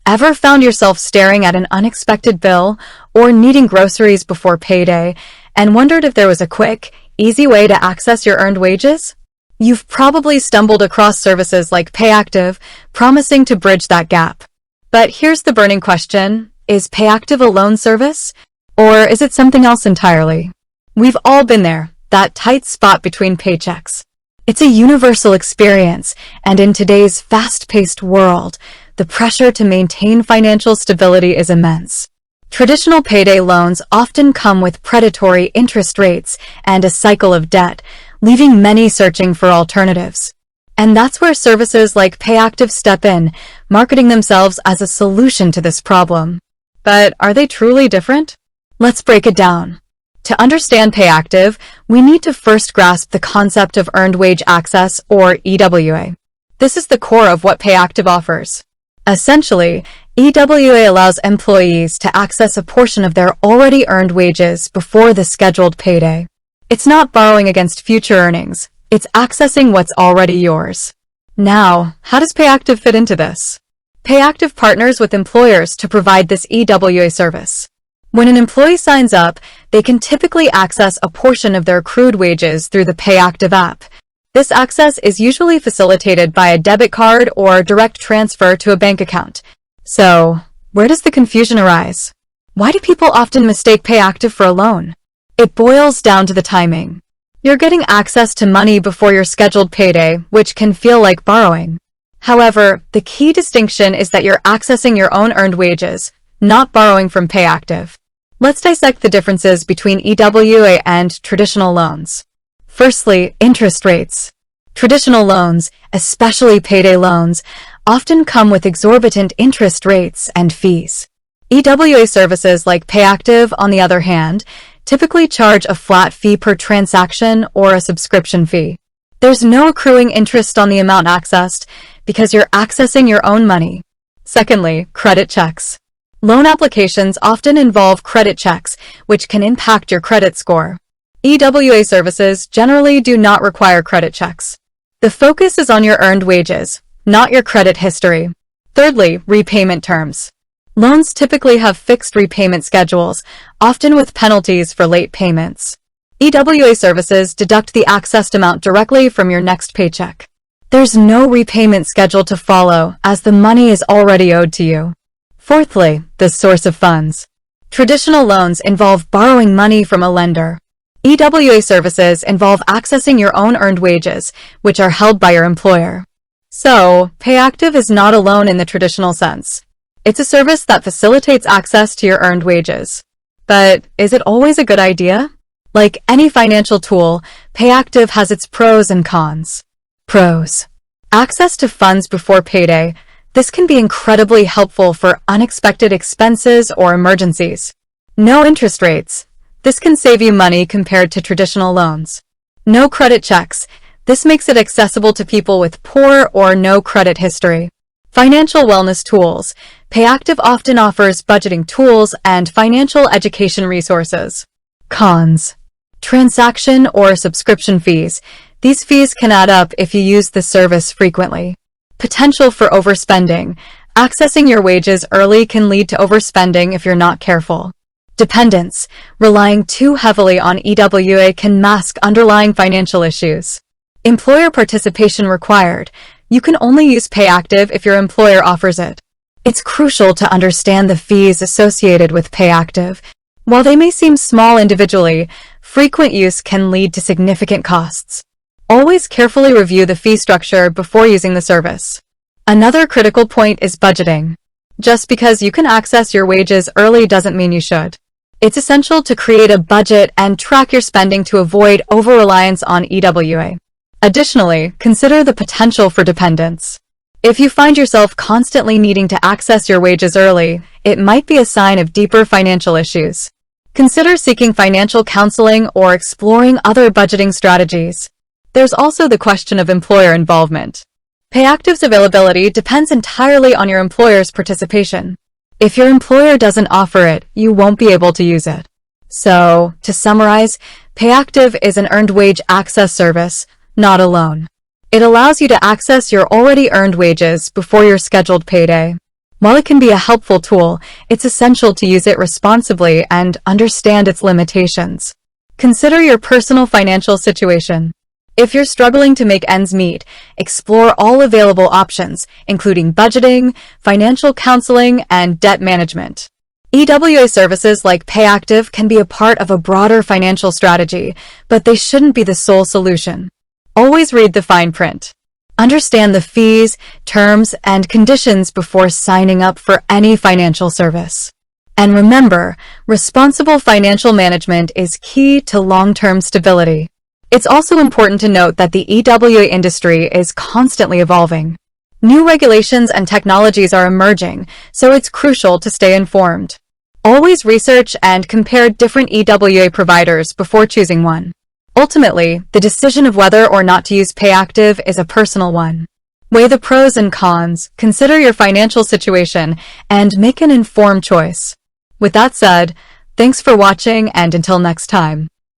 Ever found yourself staring at an unexpected bill or needing groceries before payday and wondered if there was a quick, easy way to access your earned wages? You've probably stumbled across services like Payactiv, promising to bridge that gap. But here's the burning question: is Payactiv a loan service? Or is it something else entirely? We've all been there, that tight spot between paychecks. It's a universal experience, and in today's fast-paced world, the pressure to maintain financial stability is immense. Traditional payday loans often come with predatory interest rates and a cycle of debt, leaving many searching for alternatives. And that's where services like Payactiv step in, marketing themselves as a solution to this problem. But are they truly different? Let's break it down. To understand Payactiv, we need to first grasp the concept of earned wage access, or EWA. This is the core of what Payactiv offers. Essentially, EWA allows employees to access a portion of their already earned wages before the scheduled payday. It's not borrowing against future earnings, it's accessing what's already yours. Now, how does Payactiv fit into this? Payactiv partners with employers to provide this EWA service. When an employee signs up, they can typically access a portion of their accrued wages through the Payactiv app. This access is usually facilitated by a debit card or direct transfer to a bank account. So, where does the confusion arise? Why do people often mistake Payactiv for a loan? It boils down to the timing. You're getting access to money before your scheduled payday, which can feel like borrowing. However, the key distinction is that you're accessing your own earned wages, not borrowing from Payactiv. Let's dissect the differences between EWA and traditional loans. Firstly, interest rates. Traditional loans, especially payday loans, often come with exorbitant interest rates and fees. EWA services like Payactiv, on the other hand, typically charge a flat fee per transaction or a subscription fee. There's no accruing interest on the amount accessed because you're accessing your own money. Secondly, credit checks. Loan applications often involve credit checks, which can impact your credit score. EWA services generally do not require credit checks. The focus is on your earned wages, not your credit history. Thirdly, repayment terms. Loans typically have fixed repayment schedules, often with penalties for late payments. EWA services deduct the accessed amount directly from your next paycheck. There's no repayment schedule to follow, as the money is already owed to you. Fourthly, the source of funds. Traditional loans involve borrowing money from a lender. EWA services involve accessing your own earned wages, which are held by your employer. So, Payactiv is not a loan in the traditional sense. It's a service that facilitates access to your earned wages. But is it always a good idea? Like any financial tool, Payactiv has its pros and cons. Pros. Access to funds before payday. This can be incredibly helpful for unexpected expenses or emergencies. No interest rates. This can save you money compared to traditional loans. No credit checks. This makes it accessible to people with poor or no credit history. Financial wellness tools. Payactiv often offers budgeting tools and financial education resources. Cons. Transaction or subscription fees. These fees can add up if you use the service frequently. Potential for overspending. Accessing your wages early can lead to overspending if you're not careful. Dependence. Relying too heavily on EWA can mask underlying financial issues. Employer participation required. You can only use Payactiv if your employer offers it. It's crucial to understand the fees associated with Payactiv. While they may seem small individually, frequent use can lead to significant costs. Always carefully review the fee structure before using the service. Another critical point is budgeting. Just because you can access your wages early doesn't mean you should. It's essential to create a budget and track your spending to avoid over-reliance on EWA. Additionally, consider the potential for dependence. If you find yourself constantly needing to access your wages early, it might be a sign of deeper financial issues. Consider seeking financial counseling or exploring other budgeting strategies. There's also the question of employer involvement. Payactiv's availability depends entirely on your employer's participation. If your employer doesn't offer it, you won't be able to use it. So, to summarize, Payactiv is an earned wage access service, not a loan. It allows you to access your already earned wages before your scheduled payday. While it can be a helpful tool, it's essential to use it responsibly and understand its limitations. Consider your personal financial situation. If you're struggling to make ends meet, explore all available options, including budgeting, financial counseling, and debt management. EWA services like Payactiv can be a part of a broader financial strategy, but they shouldn't be the sole solution. Always read the fine print. Understand the fees, terms, and conditions before signing up for any financial service. And remember, responsible financial management is key to long-term stability. It's also important to note that the EWA industry is constantly evolving. New regulations and technologies are emerging, so it's crucial to stay informed. Always research and compare different EWA providers before choosing one. Ultimately, the decision of whether or not to use Payactiv is a personal one. Weigh the pros and cons, consider your financial situation, and make an informed choice. With that said, thanks for watching, and until next time.